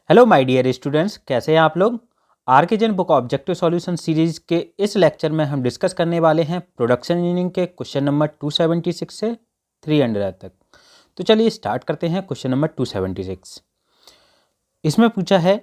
Hello my dear students, कैसे हैं आप लोग। आर के Jain book objective solution series के इस लेक्चर में हम डिस्कस करने वाले हैं प्रोडक्शन इंजीनियरिंग के क्वेश्चन नंबर 276 से 300 तक। तो चलिए स्टार्ट करते हैं। क्वेश्चन नंबर 276 इसमें पूछा है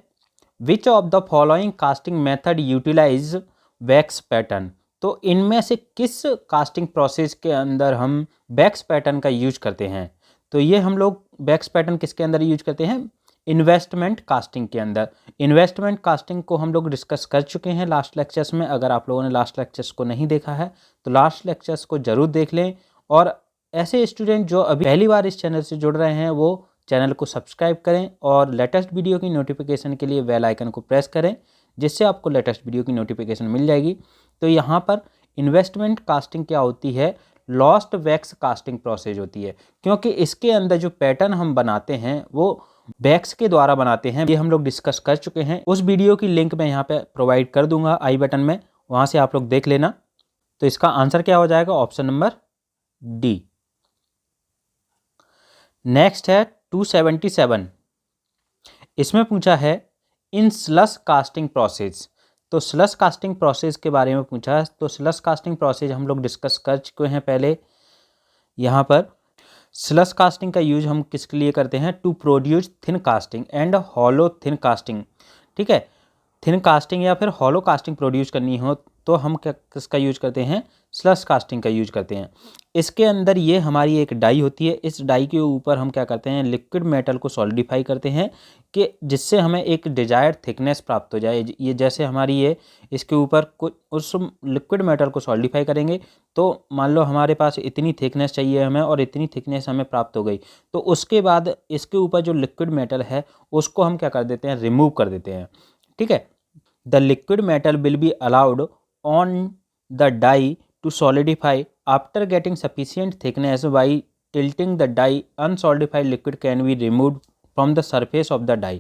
which of the following casting method utilise wax pattern. तो इनमें से किस कास्टिंग प्रोसेस के अंदर हम वैक्स पैटर्न का यूज करते हैं। तो ये हम लोग वैक्स पैटर्न किसके अंदर यूज करते हैं, इन्वेस्टमेंट कास्टिंग के अंदर। इन्वेस्टमेंट कास्टिंग को हम लोग डिस्कस कर चुके हैं लास्ट लेक्चर्स में। अगर आप लोगों ने लास्ट लेक्चर्स को नहीं देखा है तो लास्ट लेक्चर्स को ज़रूर देख लें। और ऐसे स्टूडेंट जो अभी पहली बार इस चैनल से जुड़ रहे हैं वो चैनल को सब्सक्राइब करें और लेटेस्ट वीडियो की नोटिफिकेशन के लिए बेल आइकन को प्रेस करें, जिससे आपको लेटेस्ट वीडियो की नोटिफिकेशन मिल जाएगी। तो यहाँ पर इन्वेस्टमेंट कास्टिंग क्या होती है, लॉस्ट वैक्स कास्टिंग प्रोसेस होती है, क्योंकि इसके अंदर जो पैटर्न हम बनाते हैं वो वैक्स के द्वारा बनाते हैं। ये हम लोग डिस्कस कर चुके हैं। उस वीडियो की लिंक मैं यहाँ पे प्रोवाइड कर दूंगा आई बटन में, वहाँ से आप लोग देख लेना। तो इसका आंसर क्या हो जाएगा, ऑप्शन नंबर डी। नेक्स्ट है 277। इसमें पूछा है इन स्लश कास्टिंग प्रोसेस। तो स्लश कास्टिंग प्रोसेस के बारे में पूछा है। तो स्लश कास्टिंग प्रोसेस हम लोग डिस्कस कर चुके हैं पहले। यहाँ पर स्लश कास्टिंग का यूज हम किसके लिए करते हैं, to produce thin casting and hollow thin casting. ठीक है, थिन कास्टिंग या फिर हॉलो कास्टिंग प्रोड्यूस करनी हो तो हम क्या किसका यूज करते हैं, स्लश कास्टिंग का यूज करते हैं। इसके अंदर ये हमारी एक डाई होती है। इस डाई के ऊपर हम क्या करते हैं, लिक्विड मेटल को सॉलिडिफाई करते हैं कि जिससे हमें एक डिजायर्ड थिकनेस प्राप्त हो जाए। ये जैसे हमारी ये इसके ऊपर कुछ उस लिक्विड मेटल को सॉलिडिफाई करेंगे तो मान लो हमारे पास इतनी थिकनेस चाहिए हमें और इतनी थिकनेस हमें प्राप्त हो गई। तो उसके बाद इसके ऊपर जो लिक्विड मेटल है उसको हम क्या कर देते हैं, रिमूव कर देते हैं। ठीक है, the liquid metal will be allowed on the die to solidify after getting sufficient thickness. By tilting the die, unsolidified liquid can be removed from the surface of the die.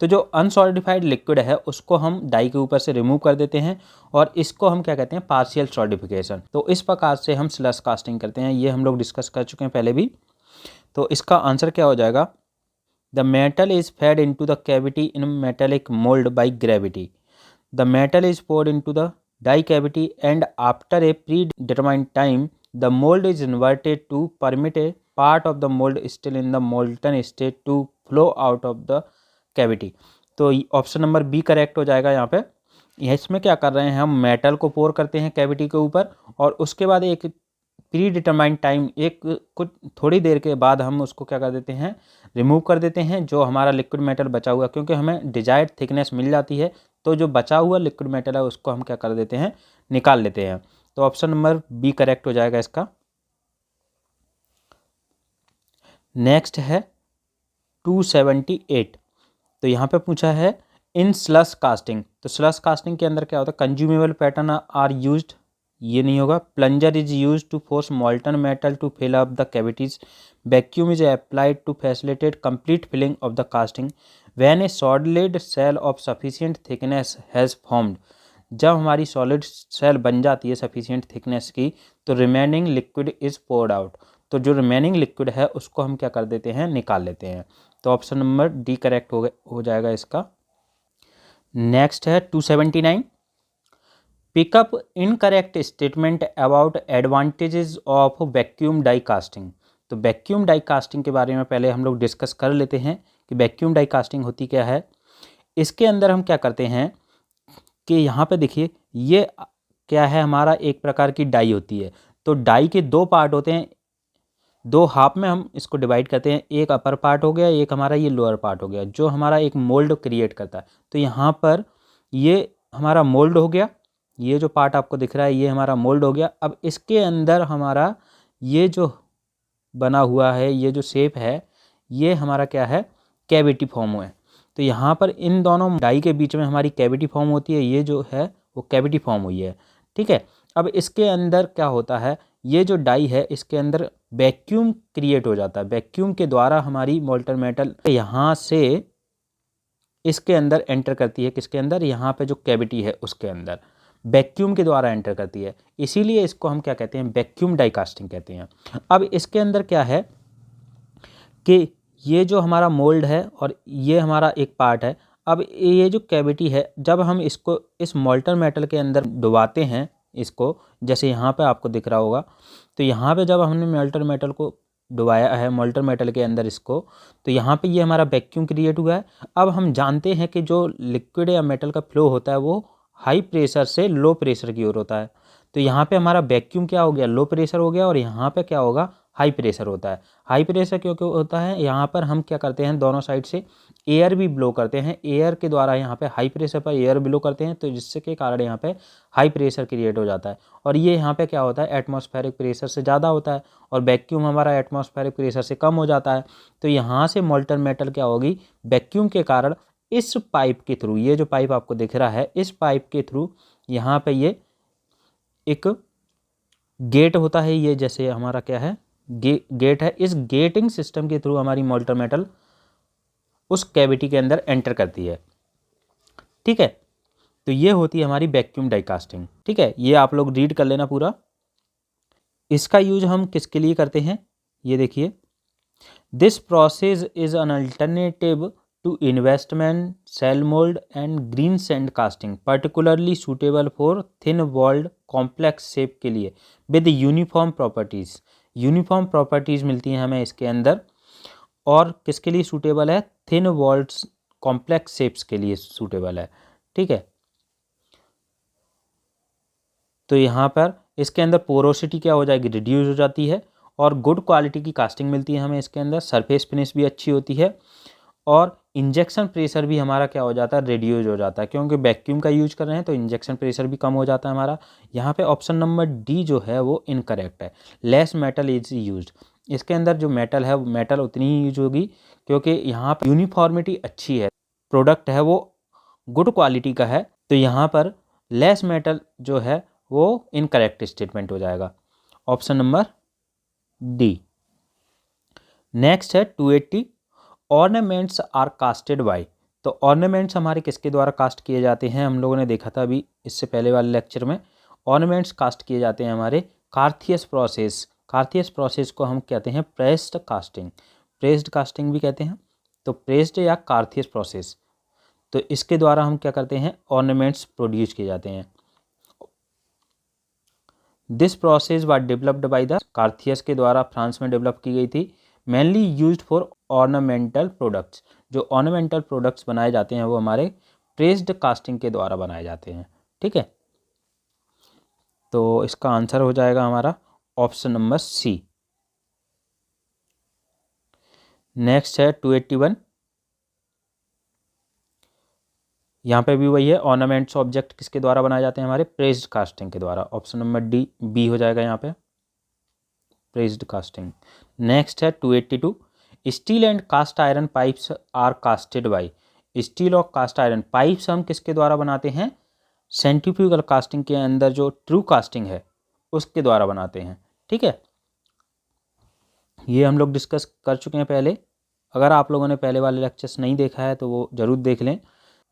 तो जो अनसॉलिडिफाइड liquid है उसको हम die के ऊपर से remove कर देते हैं और इसको हम क्या कहते हैं, पार्शियल सॉलिडिफिकेशन। तो इस प्रकार से हम स्लश कास्टिंग करते हैं। ये हम लोग डिस्कस कर चुके हैं पहले भी। तो इसका आंसर क्या हो जाएगा, the metal is fed into the cavity in metallic mould by gravity. The metal is poured into the die cavity and after a predetermined time the mold is inverted to permit a part of the mold still in the molten state to flow out of the cavity। तो option number B correct हो जाएगा। यहाँ पे इसमें क्या कर रहे हैं, हम मेटल को पोर करते हैं कैविटी के ऊपर और उसके बाद एक प्री डिटरमाइंड टाइम, एक कुछ थोड़ी देर के बाद हम उसको क्या कर देते हैं, रिमूव कर देते हैं जो हमारा लिक्विड मेटल बचा हुआ, क्योंकि हमें डिजायर्ड थिकनेस मिल जाती है। तो जो बचा हुआ लिक्विड मेटल है उसको हम क्या कर देते हैं, निकाल लेते हैं। तो ऑप्शन नंबर बी करेक्ट हो जाएगा इसका। नेक्स्ट है 278। तो यहाँ पे पूछा है इन स्लश कास्टिंग। तो स्लश कास्टिंग के अंदर क्या होता है, कंज्यूमेबल पैटर्न आर यूज्ड, ये नहीं होगा। Plunger is use to force molten metal to fill up the cavities. Vacuum is applied to facilitate complete filling of the casting. When a solid shell of sufficient thickness has formed. जब हमारी solid cell बन जाती है sufficient thickness की तो remaining liquid is poured out. तो जो remaining liquid है उसको हम क्या कर देते हैं, निकाल लेते हैं। तो ऑप्शन नंबर डी करेक्ट हो जाएगा इसका। नेक्स्ट है 279। Pick up incorrect statement about advantages of vacuum die casting. तो वैक्यूम डाई कास्टिंग के बारे में पहले हम लोग डिस्कस कर लेते हैं कि वैक्यूम डाई कास्टिंग होती क्या है। इसके अंदर हम क्या करते हैं कि यहाँ पे देखिए ये क्या है, हमारा एक प्रकार की डाई होती है। तो डाई के दो पार्ट होते हैं, दो हाफ में हम इसको डिवाइड करते हैं। एक अपर पार्ट हो गया, एक हमारा ये लोअर पार्ट हो गया, जो हमारा एक मोल्ड क्रिएट करता है। तो यहाँ पर ये हमारा मोल्ड हो गया, ये जो पार्ट आपको दिख रहा है ये हमारा मोल्ड हो गया। अब इसके अंदर हमारा ये जो बना हुआ है, ये जो शेप है, ये हमारा क्या है, कैविटी फॉर्म हुआ है। तो यहाँ पर इन दोनों डाई के बीच में हमारी कैविटी फॉर्म होती है, ये जो है वो कैविटी फॉर्म हुई है। ठीक है, अब इसके अंदर क्या होता है, ये जो डाई है इसके अंदर वैक्यूम क्रिएट हो जाता है। वैक्यूम के द्वारा हमारी मोल्टन मेटल यहाँ से इसके अंदर एंटर करती है, किसके अंदर, यहाँ पे जो कैविटी है उसके अंदर वैक्यूम के द्वारा एंटर करती है। इसीलिए इसको हम क्या कहते हैं, वैक्यूम डाई कास्टिंग कहते हैं। अब इसके अंदर क्या है कि ये जो हमारा मोल्ड है और ये हमारा एक पार्ट है। अब ये जो कैविटी है, जब हम इसको इस मोल्टन मेटल के अंदर डुबाते हैं इसको, जैसे यहाँ पे आपको दिख रहा होगा, तो यहाँ पे जब हमने मोल्टन मेटल को डुबाया है मोल्टन मेटल के अंदर इसको, तो यहाँ पे ये हमारा वैक्यूम क्रिएट हुआ है। अब हम जानते हैं कि जो लिक्विड या मेटल का फ्लो होता है वो हाई प्रेशर से लो प्रेशर की ओर होता है। तो यहाँ पे हमारा वैक्यूम क्या हो गया, लो प्रेशर हो गया, और यहाँ पे क्या होगा, हाई प्रेशर होता है। हाई प्रेशर क्यों क्यों होता है, यहाँ पर हम क्या करते हैं, दोनों साइड से एयर भी ब्लो करते हैं, एयर के द्वारा यहाँ पे हाई प्रेशर पर एयर ब्लो करते हैं, तो जिससे के कारण यहाँ पे हाई प्रेशर क्रिएट हो जाता है। और ये यहाँ पे क्या होता है, एटमॉस्फेरिक प्रेशर से ज़्यादा होता है, और वैक्यूम हमारा एटमॉस्फेरिक प्रेशर से कम हो जाता है। तो यहाँ से मोल्टन मेटल क्या होगी, वैक्यूम के कारण इस पाइप के थ्रू, ये जो पाइप आपको दिख रहा है, इस पाइप के थ्रू यहाँ पे ये एक गेट होता है, ये जैसे हमारा क्या है, गेट है। इस गेटिंग सिस्टम के थ्रू हमारी मोल्टन मेटल उस कैविटी के अंदर एंटर करती है। ठीक है, तो ये होती है हमारी वैक्यूम डाई कास्टिंग। ठीक है, ये आप लोग रीड कर लेना पूरा। इसका यूज हम किसके लिए करते हैं, ये देखिए, this process is an alternative to investment shell mould and green sand casting, particularly suitable for thin walled complex shape के लिए with uniform properties. Uniform properties मिलती हैं हमें इसके अंदर, और किसके लिए सूटेबल है, थिन वॉल्ड कॉम्प्लेक्स शेप्स के लिए सूटेबल है। ठीक है, तो यहाँ पर इसके अंदर पोरोसिटी क्या हो जाएगी, रिड्यूस हो जाती है, और गुड क्वालिटी की कास्टिंग मिलती है हमें इसके अंदर, सरफेस फिनिश भी अच्छी होती है, और इंजेक्शन प्रेशर भी हमारा क्या हो जाता है, रिड्यूस हो जाता है, क्योंकि वैक्यूम का यूज कर रहे हैं तो इंजेक्शन प्रेशर भी कम हो जाता है हमारा। यहाँ पे ऑप्शन नंबर डी जो है वो इनकरेक्ट है, लेस मेटल इज यूज्ड। इसके अंदर जो मेटल है, मेटल उतनी ही यूज होगी, क्योंकि यहाँ पर यूनिफॉर्मिटी अच्छी है, प्रोडक्ट है वो गुड क्वालिटी का है, तो यहाँ पर लेस मेटल जो है वो इनकरेक्ट स्टेटमेंट हो जाएगा, ऑप्शन नंबर डी। नेक्स्ट है 280, ऑर्नामेंट्स आर कास्टेड बाय। तो ऑर्नामेंट्स हमारे किसके द्वारा कास्ट किए जाते हैं, हम लोगों ने देखा था अभी इससे पहले वाले लेक्चर में, ऑर्नामेंट्स कास्ट किए जाते हैं हमारे कार्थियस प्रोसेस। कार्थियस प्रोसेस को हम कहते हैं प्रेस्ड कास्टिंग, प्रेस्ड कास्टिंग भी कहते हैं। तो प्रेस्ड या कार्थियस प्रोसेस, तो इसके द्वारा हम क्या करते हैं, ऑर्नामेंट्स प्रोड्यूस किए जाते हैं। This process was developed by the Carthius के द्वारा फ्रांस में डेवलप की गई थी, mainly used for ornamental products. जो ऑर्नामेंटल प्रोडक्ट्स बनाए जाते हैं वो हमारे प्रेस्ड कास्टिंग के द्वारा बनाए जाते हैं। ठीक है, तो इसका आंसर हो जाएगा हमारा ऑप्शन नंबर सी। नेक्स्ट है 281, यहाँ पे भी वही है, ऑर्नामेंट्स ऑब्जेक्ट किसके द्वारा बनाए जाते हैं, हमारे प्रेस्ड कास्टिंग के द्वारा, ऑप्शन नंबर डी बी हो जाएगा यहाँ पे, प्रेस्ड कास्टिंग। नेक्स्ट है 282, steel and cast iron pipes are casted by. Steel और कास्ट आयरन पाइप्स हम किसके द्वारा बनाते हैं, सेंट्रीफ्यूगल कास्टिंग के अंदर जो ट्रू कास्टिंग है उसके द्वारा बनाते हैं। ठीक है, ये हम लोग डिस्कस कर चुके हैं पहले, अगर आप लोगों ने पहले वाले लेक्चर्स नहीं देखा है तो वो ज़रूर देख लें।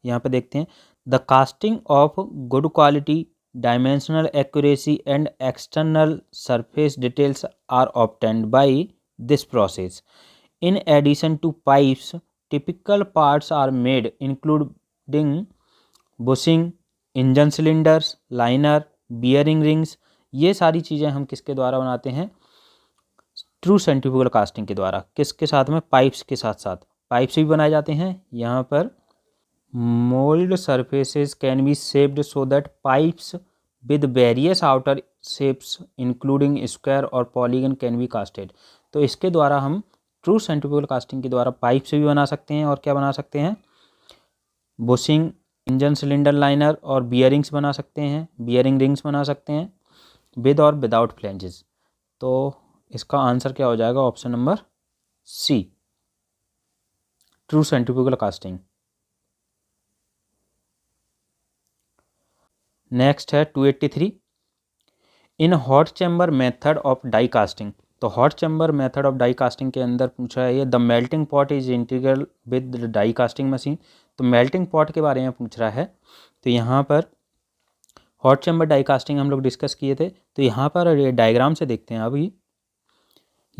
यहाँ पे देखते हैं, the casting of good quality, dimensional accuracy and external surface details are obtained by this process. In addition to pipes, typical parts are made including bushing, engine cylinders, liner, bearing rings. ये सारी चीज़ें हम किसके द्वारा बनाते हैं, true centrifugal casting के द्वारा। किसके साथ में, पाइप्स के साथ साथ पाइप्स भी बनाए जाते हैं। यहाँ पर mould surfaces can be shaped so that pipes with various outer shapes including square और पॉलीगन कैन बी कास्टेड। तो इसके द्वारा हम ट्रू सेंट्रीफ्यूगल कास्टिंग के द्वारा पाइप्स भी बना सकते हैं, और क्या बना सकते हैं, बुशिंग, इंजन सिलेंडर, लाइनर और बियरिंग्स बना सकते हैं, बियरिंग रिंग्स बना सकते हैं, विद और विदाउट फ्लेंजेस। तो इसका आंसर क्या हो जाएगा, option number C, true centrifugal casting. Next है 283, in hot chamber method of die casting. तो hot chamber method of die casting के अंदर पूछा है ये, the melting pot is integral with the die casting machine. तो मेल्टिंग पॉट के बारे में पूछ रहा है, तो यहाँ पर हॉट चैम्बर डाई कास्टिंग हम लोग डिस्कस किए थे, तो यहाँ पर डायग्राम से देखते हैं। अभी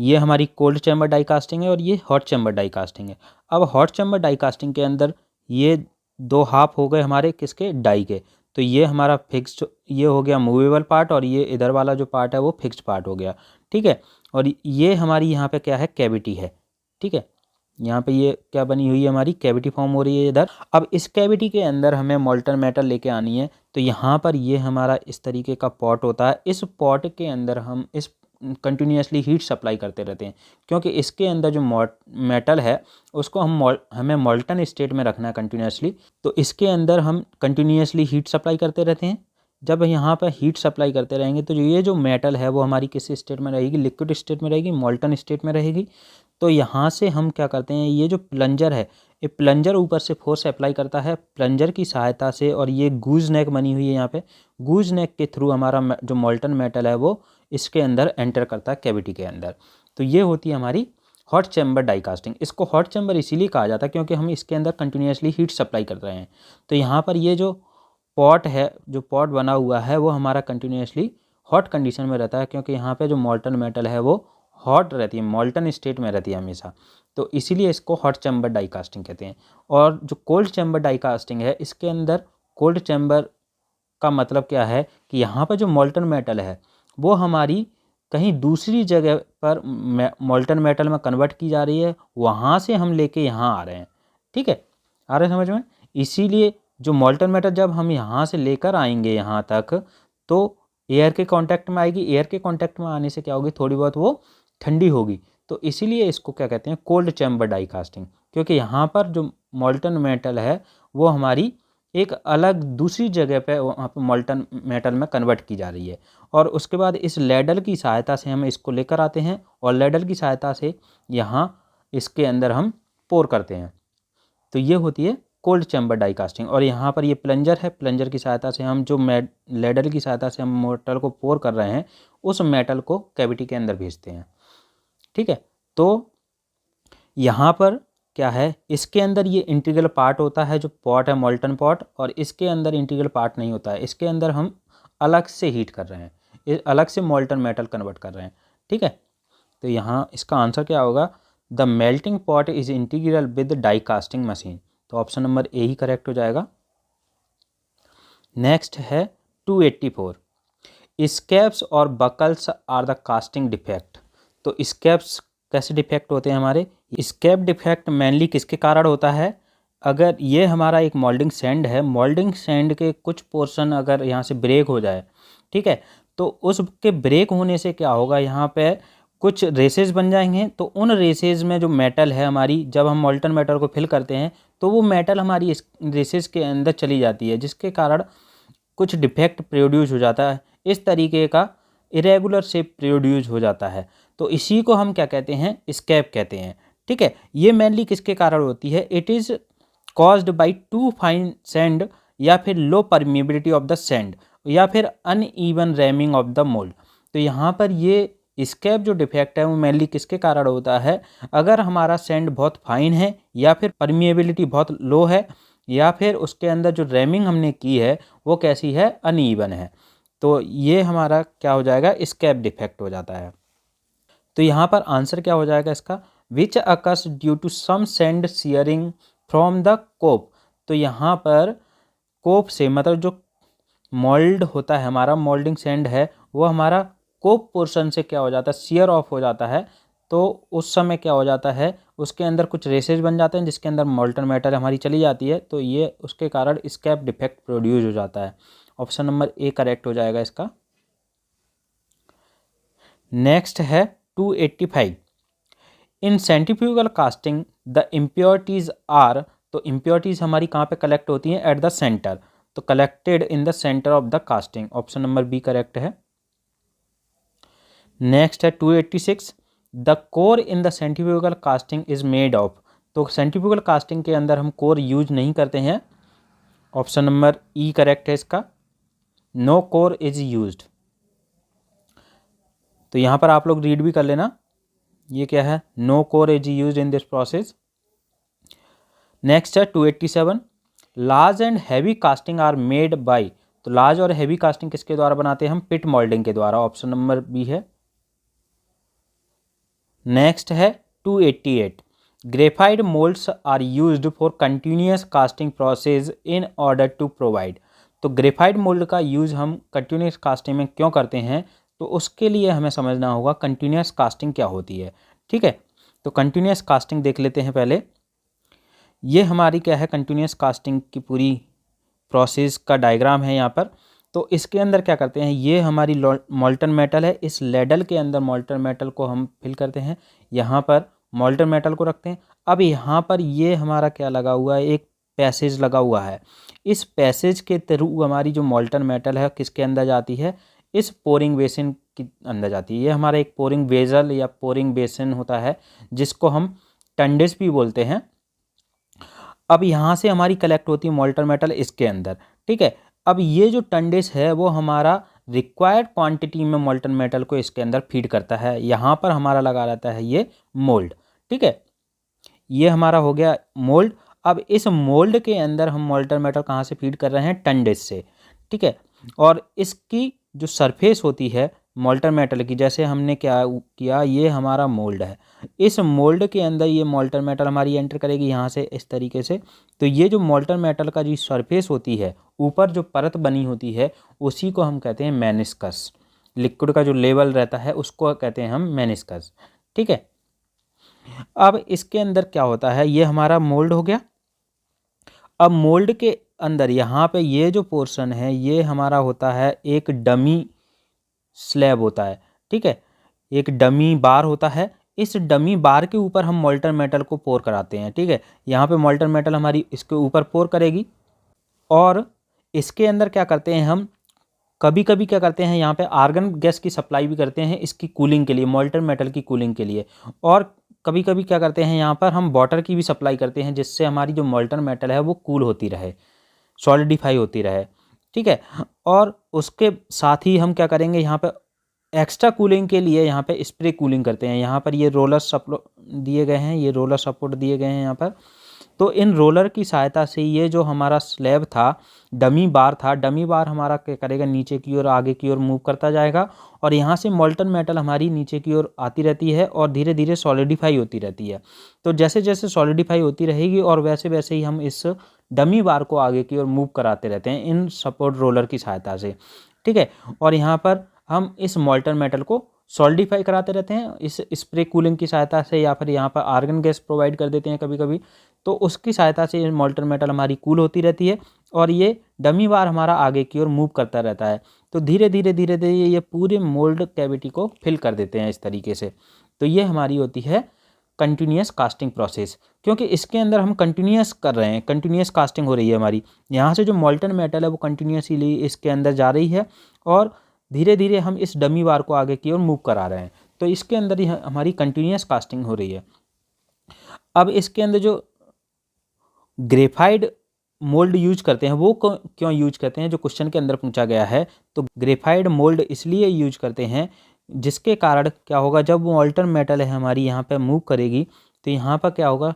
ये हमारी कोल्ड चैम्बर डाई कास्टिंग है और ये हॉट चैम्बर डाई कास्टिंग है। अब हॉट चैम्बर डाई कास्टिंग के अंदर ये दो हाफ हो गए हमारे किसके, डाई के। तो ये हमारा फिक्स्ड, ये हो गया मूवेबल पार्ट, और ये इधर वाला जो पार्ट है वो फिक्स्ड पार्ट हो गया, ठीक है। और ये हमारी यहाँ पे क्या है, कैविटी है, ठीक है। यहाँ पे ये क्या बनी हुई है, हमारी कैविटी फॉर्म हो रही है इधर। अब इस कैविटी के अंदर हमें मोल्टन मेटल लेके आनी है। तो यहाँ पर ये हमारा इस तरीके का पॉट होता है। इस पॉट के अंदर हम इस कंटिन्यूसली हीट सप्लाई करते रहते हैं, क्योंकि इसके अंदर जो मेटल है उसको हमें मोल्टन स्टेट में रखना है कंटिन्यूसली। तो इसके अंदर हम कंटिन्यूसली हीट सप्लाई करते रहते हैं। जब यहाँ पर हीट सप्लाई करते रहेंगे तो ये जो मेटल है वो हमारी किस स्टेट में रहेगी, लिक्विड स्टेट में रहेगी, मोल्टन स्टेट में रहेगी। तो यहाँ से हम क्या करते हैं, ये जो प्लंजर है, ये प्लंजर ऊपर से फोर्स अप्लाई करता है प्लंजर की सहायता से, और ये गूज नेक बनी हुई है यहाँ पे, गूज नेक के थ्रू हमारा जो मोल्टन मेटल है वो इसके अंदर एंटर करता है कैविटी के अंदर। तो ये होती है हमारी हॉट चैम्बर डाई कास्टिंग। इसको हॉट चैम्बर इसीलिए कहा जाता है क्योंकि हम इसके अंदर कंटिन्यूसली हीट सप्लाई कर रहे हैं। तो यहाँ पर ये जो पॉट है, जो पॉट बना हुआ है वो हमारा कंटिन्यूसली हॉट कंडीशन में रहता है, क्योंकि यहाँ पे जो मोल्टन मेटल है वो हॉट रहती है, मोल्टन स्टेट में रहती है हमेशा। तो इसीलिए इसको हॉट चैम्बर डाई कास्टिंग कहते हैं। और जो कोल्ड चैम्बर डाई कास्टिंग है, इसके अंदर कोल्ड चैम्बर का मतलब क्या है कि यहाँ पर जो मोल्टन मेटल है वो हमारी कहीं दूसरी जगह पर मोल्टन मेटल में कन्वर्ट की जा रही है, वहाँ से हम लेके यहाँ आ रहे हैं, ठीक है, आ रहे हैं समझ में। इसीलिए जो मोल्टन मेटल जब हम यहाँ से लेकर आएंगे यहाँ तक, तो एयर के कांटेक्ट में आएगी। एयर के कांटेक्ट में आने से क्या होगी, थोड़ी बहुत वो ठंडी होगी। तो इसीलिए इसको क्या कहते हैं, कोल्ड चैम्बर डाई कास्टिंग, क्योंकि यहाँ पर जो मोल्टन मेटल है वो हमारी एक अलग दूसरी जगह पे वहाँ पे मोल्टन मेटल में कन्वर्ट की जा रही है। और उसके बाद इस लैडल की सहायता से हम इसको लेकर आते हैं, और लैडल की सहायता से यहाँ इसके अंदर हम पोर करते हैं। तो ये होती है कोल्ड चैम्बर डाई कास्टिंग। और यहाँ पर ये प्लंजर है, प्लंजर की सहायता से हम जो लैडल की सहायता से हम मेटल को पोर कर रहे हैं, उस मेटल को कैविटी के अंदर भेजते हैं, ठीक है। तो यहाँ पर क्या है, इसके अंदर ये इंटीग्रल पार्ट होता है जो पॉट है, मोल्टन पॉट, और इसके अंदर इंटीग्रल पार्ट नहीं होता है। इसके अंदर हम अलग से हीट कर रहे हैं, अलग से मोल्टन मेटल कन्वर्ट कर रहे हैं, ठीक है। तो यहाँ इसका आंसर क्या होगा, the melting pot is integral with die casting machine. तो ऑप्शन नंबर ए ही करेक्ट हो जाएगा। नेक्स्ट है 284, स्केप्स और buckles are the casting defect. तो स्केप्स कैसे डिफेक्ट होते हैं हमारे, स्केप डिफेक्ट मेनली किसके कारण होता है, अगर ये हमारा एक मोल्डिंग सैंड है, मोल्डिंग सैंड के कुछ पोर्शन अगर यहाँ से ब्रेक हो जाए, ठीक है, तो उसके ब्रेक होने से क्या होगा, यहाँ पे कुछ रेसेस बन जाएंगे। तो उन रेसेस में जो मेटल है हमारी, जब हम मोल्टन मेटल को फिल करते हैं तो वो मेटल हमारी इस रेसेस के अंदर चली जाती है, जिसके कारण कुछ डिफेक्ट प्रोड्यूस हो जाता है, इस तरीके का इरेगुलर शेप प्रोड्यूस हो जाता है। तो इसी को हम क्या कहते हैं, स्केप कहते हैं, ठीक है। ये मेनली किसके कारण होती है, it is caused by two fine sand, या फिर लो परमिएबिलिटी ऑफ द सैंड, या फिर uneven rhyming of the mould. तो यहाँ पर ये स्केप जो डिफेक्ट है वो मेनली किसके कारण होता है, अगर हमारा सैंड बहुत फाइन है, या फिर परमिएबिलिटी बहुत लो है, या फिर उसके अंदर जो रैमिंग हमने की है वो कैसी है, अनइवन है। तो ये हमारा क्या हो जाएगा, स्केप डिफेक्ट हो जाता है। तो यहाँ पर आंसर क्या हो जाएगा इसका, which occurs due to some sand searing from the cope. तो यहाँ पर कोप से, मतलब जो मोल्ड होता है हमारा, मोल्डिंग सैंड है, वो हमारा कोप पोर्शन से क्या हो जाता है, सीयर ऑफ हो जाता है। तो उस समय क्या हो जाता है, उसके अंदर कुछ रेसेज बन जाते हैं जिसके अंदर मोल्टन मेटल हमारी चली जाती है। तो ये उसके कारण स्केप डिफेक्ट प्रोड्यूस हो जाता है। ऑप्शन नंबर ए करेक्ट हो जाएगा इसका। नेक्स्ट है 285, in centrifugal casting the impurities are. तो इम्प्योरिटीज़ हमारी कहाँ पे कलेक्ट होती हैं, एट द सेंटर। तो collected in the centre of the casting, option number B correct है। नेक्स्ट है 286, the core in the centrifugal casting is made of. तो सेंट्रीफ्यूगल कास्टिंग के अंदर हम कोर यूज नहीं करते हैं, ऑप्शन नंबर ई करेक्ट है इसका, नो कोर इज यूज्ड। तो यहाँ पर आप लोग रीड भी कर लेना, ये क्या है, no core is used in this process. Next है 287, large and heavy casting are made by. तो लार्ज और हैवी कास्टिंग किसके द्वारा बनाते हैं हम, पिट मोल्डिंग के द्वारा, ऑप्शन नंबर बी है। नेक्स्ट है 288, graphite moulds are used for continuous casting process in order to provide. तो ग्रेफाइट मोल्ड का यूज़ हम कंटिन्यूस कास्टिंग में क्यों करते हैं, तो उसके लिए हमें समझना होगा कंटिन्यूस कास्टिंग क्या होती है। ठीक है, तो कंटिन्यूस कास्टिंग देख लेते हैं पहले। ये हमारी क्या है, कंटिन्यूस कास्टिंग की पूरी प्रोसेस का डायग्राम है यहाँ पर। तो इसके अंदर क्या करते हैं, ये हमारी मोल्टन मेटल है, इस लेडल के अंदर मोल्टन मेटल को हम फिल करते हैं, यहाँ पर मोल्टन मेटल को रखते हैं। अब यहाँ पर ये हमारा क्या लगा हुआ है, एक पैसेज लगा हुआ है। इस पैसेज के थ्रू हमारी जो मोल्टन मेटल है किसके अंदर जाती है, इस पोरिंग बेसिन के अंदर जाती है। ये हमारा एक पोरिंग वेजल या पोरिंग बेसिन होता है, जिसको हम टंडिस भी बोलते हैं। अब यहाँ से हमारी कलेक्ट होती है मोल्टन मेटल इसके अंदर। ठीक है, अब ये जो टंडिस है वो हमारा रिक्वायर्ड क्वांटिटी में मोल्टन मेटल को इसके अंदर फीड करता है। यहाँ पर हमारा लगा रहता है ये मोल्ड। ठीक है, ये हमारा हो गया मोल्ड। अब इस मोल्ड के अंदर हम मोल्टन मेटल कहाँ से फीड कर रहे हैं, टंडिस से। ठीक है, और इसकी जो सरफेस होती है मोल्टन मेटल की, जैसे हमने क्या किया, ये हमारा मोल्ड है, इस मोल्ड के अंदर ये मोल्टन मेटल हमारी एंटर करेगी यहाँ से इस तरीके से। तो ये जो मोल्टन मेटल का जो सरफेस होती है, ऊपर जो परत बनी होती है, उसी को हम कहते हैं मेनिस्कस। लिक्विड का जो लेवल रहता है उसको कहते हैं हम मेनिस्कस। ठीक है, अब इसके अंदर क्या होता है, ये हमारा मोल्ड हो गया। अब मोल्ड के अंदर यहाँ पे ये जो पोर्शन है ये हमारा होता है एक डमी स्लैब होता है। ठीक है, एक डमी बार होता है। इस डमी बार के ऊपर हम मोल्टन मेटल को पोर कराते हैं। ठीक है, यहाँ पे मोल्टन मेटल हमारी इसके ऊपर पोर करेगी, और इसके अंदर क्या करते हैं हम, कभी कभी क्या करते हैं, यहाँ पे आर्गन गैस की सप्लाई भी करते हैं इसकी कूलिंग के लिए, मोल्टन मेटल की कूलिंग के लिए। और कभी कभी क्या करते हैं, यहाँ पर हम वाटर की भी सप्लाई करते हैं, जिससे हमारी जो मोल्टन मेटल है वो कूल होती रहे, सॉलिडिफाई होती रहे। ठीक है, और उसके साथ ही हम क्या करेंगे, यहाँ पे एक्स्ट्रा कूलिंग के लिए यहाँ पे स्प्रे कूलिंग करते हैं। यहाँ पर ये रोलर सपोर्ट दिए गए हैं, ये रोलर सपोर्ट दिए गए हैं यहाँ पर। तो इन रोलर की सहायता से ये जो हमारा स्लैब था, डमी बार था, डमी बार हमारा क्या करेगा, नीचे की ओर आगे की ओर मूव करता जाएगा, और यहाँ से मोल्टन मेटल हमारी नीचे की ओर आती रहती है और धीरे धीरे सॉलिडिफाई होती रहती है। तो जैसे जैसे सॉलिडिफाई होती रहेगी और वैसे वैसे ही हम इस डमी बार को आगे की ओर मूव कराते रहते हैं इन सपोर्ट रोलर की सहायता से। ठीक है, और यहाँ पर हम इस मोल्टन मेटल को सॉलिडिफाई कराते रहते हैं इस स्प्रे कूलिंग की सहायता से, या फिर यहाँ पर आर्गन गैस प्रोवाइड कर देते हैं कभी कभी। तो उसकी सहायता से मोल्टन मेटल हमारी कूल होती रहती है और ये डमी बार हमारा आगे की ओर मूव करता रहता है। तो धीरे धीरे धीरे धीरे ये पूरे मोल्ड कैविटी को फिल कर देते हैं इस तरीके से। तो ये हमारी होती है कंटिन्यूस कास्टिंग प्रोसेस, क्योंकि इसके अंदर हम कंटिन्यूस कर रहे हैं, कंटिन्यूस कास्टिंग हो रही है हमारी। यहाँ से जो मोल्टन मेटल है वो कंटिन्यूसली इसके अंदर जा रही है और धीरे धीरे हम इस डमी बार को आगे की ओर मूव करा रहे हैं। तो इसके अंदर ही हमारी कंटिन्यूस कास्टिंग हो रही है। अब इसके अंदर जो ग्रेफाइड मोल्ड यूज करते हैं वो क्यों यूज करते हैं, जो क्वेश्चन के अंदर पूछा गया है। तो ग्रेफाइड मोल्ड इसलिए यूज करते हैं जिसके कारण क्या होगा, जब मोल्टन मेटल है हमारी यहाँ पे मूव करेगी तो यहाँ पर क्या होगा,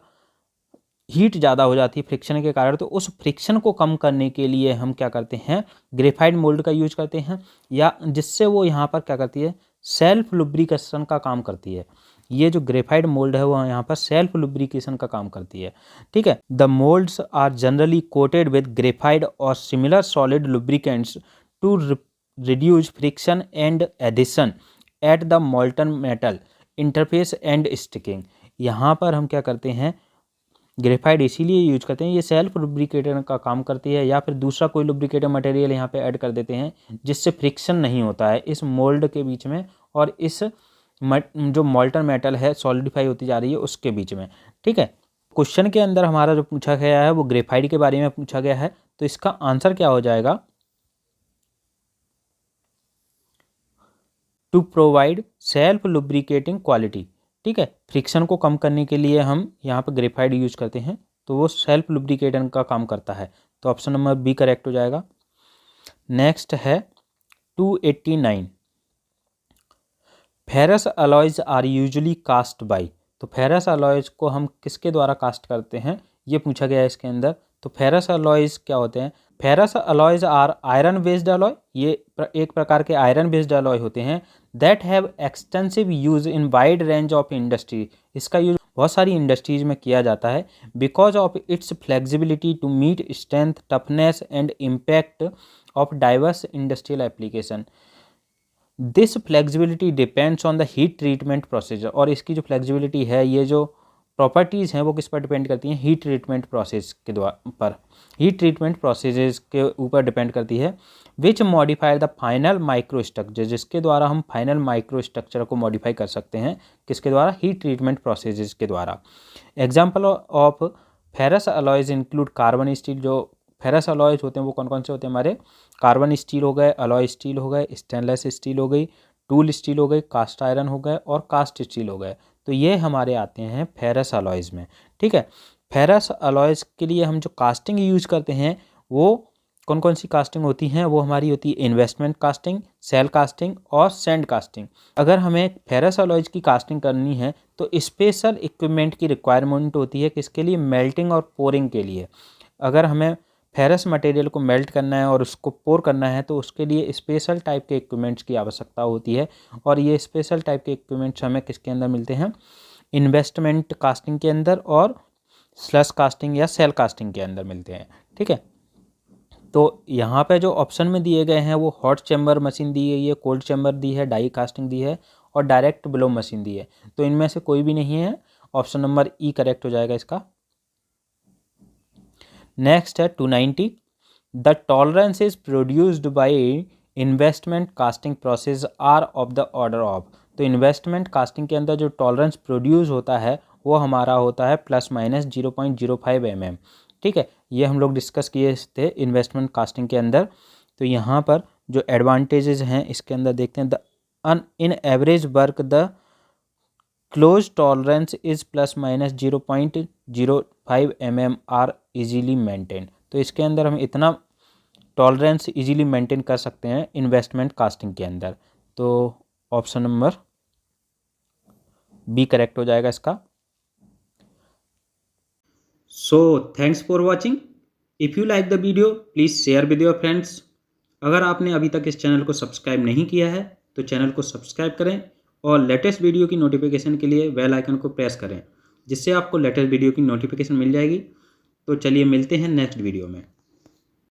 हीट ज़्यादा हो जाती है फ्रिक्शन के कारण। तो उस फ्रिक्शन को कम करने के लिए हम क्या करते हैं, ग्रेफाइड मोल्ड का यूज करते हैं, या जिससे वो यहाँ पर क्या करती है, सेल्फ लुब्रिकेशन का काम करती है। ये जो ग्रेफाइड मोल्ड है वो यहाँ पर सेल्फ लुब्रिकेशन का काम करती है। ठीक है, the moulds are generally coated with graphite और similar solid lubricants to reduce friction and adhesion at the molten metal interface and sticking. यहाँ पर हम क्या करते हैं, ग्रेफाइड इसीलिए यूज करते हैं, ये सेल्फ लुब्रिकेटर का काम करती है, या फिर दूसरा कोई लुब्रिकेटर मटेरियल यहाँ पे ऐड कर देते हैं जिससे फ्रिक्शन नहीं होता है इस मोल्ड के बीच में और इस जो मोल्टन मेटल है सॉलिडिफाई होती जा रही है उसके बीच में। ठीक है, क्वेश्चन के अंदर हमारा जो पूछा गया है वो ग्रेफाइड के बारे में पूछा गया है, तो इसका आंसर क्या हो जाएगा, to provide self lubricating quality. ठीक है, फ्रिक्शन को कम करने के लिए हम यहाँ पर ग्रेफाइड यूज करते हैं, तो वो सेल्फ लुब्रिकेटिंग का काम करता है। तो ऑप्शन नंबर बी करेक्ट हो जाएगा। नेक्स्ट है 289, ferrous alloys are usually cast by. तो फेरस अलॉयज को हम किसके द्वारा कास्ट करते हैं, ये पूछा गया है इसके अंदर। तो फेरस अलॉयज क्या होते हैं, ferrous alloys are iron based alloy, ये एक प्रकार के आयरन बेस्ड अलॉय होते हैं that have extensive use in wide range of industry. इसका यूज बहुत सारी इंडस्ट्रीज में किया जाता है because of its flexibility to meet strength, toughness and impact of diverse industrial application. This flexibility depends on the heat treatment procedure. और इसकी जो फ्लेक्सिबिलिटी है, ये जो प्रॉपर्टीज़ हैं वो किस पर डिपेंड करती हैं? हीट ट्रीटमेंट प्रोसेस के द्वारा पर, हीट ट्रीटमेंट प्रोसेसेस के ऊपर डिपेंड करती है। Which modify the final micro structure, जिसके द्वारा हम फाइनल माइक्रो स्ट्रक्चर को मॉडिफाई कर सकते हैं। किसके द्वारा? हीट ट्रीटमेंट प्रोसेसेस के द्वारा। Example of ferrous alloys include carbon steel. जो फेरस अलॉयज होते हैं वो कौन कौन से होते हैं हमारे? कार्बन स्टील हो गए, अलॉय स्टील हो गए, स्टेनलेस स्टील हो गई, टूल स्टील हो गई, कास्ट आयरन हो गए और कास्ट स्टील हो गए। तो ये हमारे आते हैं फेरस अलॉयज में। ठीक है, फेरस अलॉयज के लिए हम जो कास्टिंग यूज करते हैं वो कौन कौन सी कास्टिंग होती हैं? वो हमारी होती है इन्वेस्टमेंट कास्टिंग, सेल कास्टिंग और सैंड कास्टिंग। अगर हमें फेरस अलॉयज की कास्टिंग करनी है तो स्पेशल इक्विपमेंट की रिक्वायरमेंट होती है। किसके लिए? मेल्टिंग और पोरिंग के लिए। अगर हमें फेरस मटेरियल को मेल्ट करना है और उसको पोर करना है तो उसके लिए स्पेशल टाइप के इक्विपमेंट्स की आवश्यकता होती है। और ये स्पेशल टाइप के इक्विपमेंट्स हमें किसके अंदर मिलते हैं? इन्वेस्टमेंट कास्टिंग के अंदर और स्लश कास्टिंग या सेल कास्टिंग के अंदर मिलते हैं। ठीक है, तो यहाँ पे जो ऑप्शन में दिए गए हैं वो हॉट चैम्बर मशीन दी गई है, कोल्ड चैम्बर दी है, डाई कास्टिंग दी है और डायरेक्ट ब्लो मशीन दी है। तो इनमें से कोई भी नहीं है, ऑप्शन नंबर ई करेक्ट हो जाएगा इसका। नेक्स्ट है 290। The tolerance is produced by investment casting process are of the order of. तो इन्वेस्टमेंट कास्टिंग के अंदर जो टॉलरेंस प्रोड्यूस होता है वो हमारा होता है ±0.05 mm। ठीक है, ये हम लोग डिस्कस किए थे इन्वेस्टमेंट कास्टिंग के अंदर। तो यहाँ पर जो एडवांटेजेस हैं इसके अंदर देखते हैं। The in average work the close tolerance is ±0.05 mm are easily maintain. तो इसके अंदर हम इतना टॉलरेंस इजीली मेंटेन कर सकते हैं इन्वेस्टमेंट कास्टिंग के अंदर। तो ऑप्शन नंबर बी करेक्ट हो जाएगा इसका। So thanks for watching. If you like the video please share with your friends. अगर आपने अभी तक इस चैनल को सब्सक्राइब नहीं किया है तो चैनल को सब्सक्राइब करें और लेटेस्ट वीडियो की नोटिफिकेशन के लिए बेल आइकन को प्रेस करें, जिससे आपको लेटेस्ट वीडियो की नोटिफिकेशन मिल जाएगी। तो चलिए मिलते हैं नेक्स्ट वीडियो में।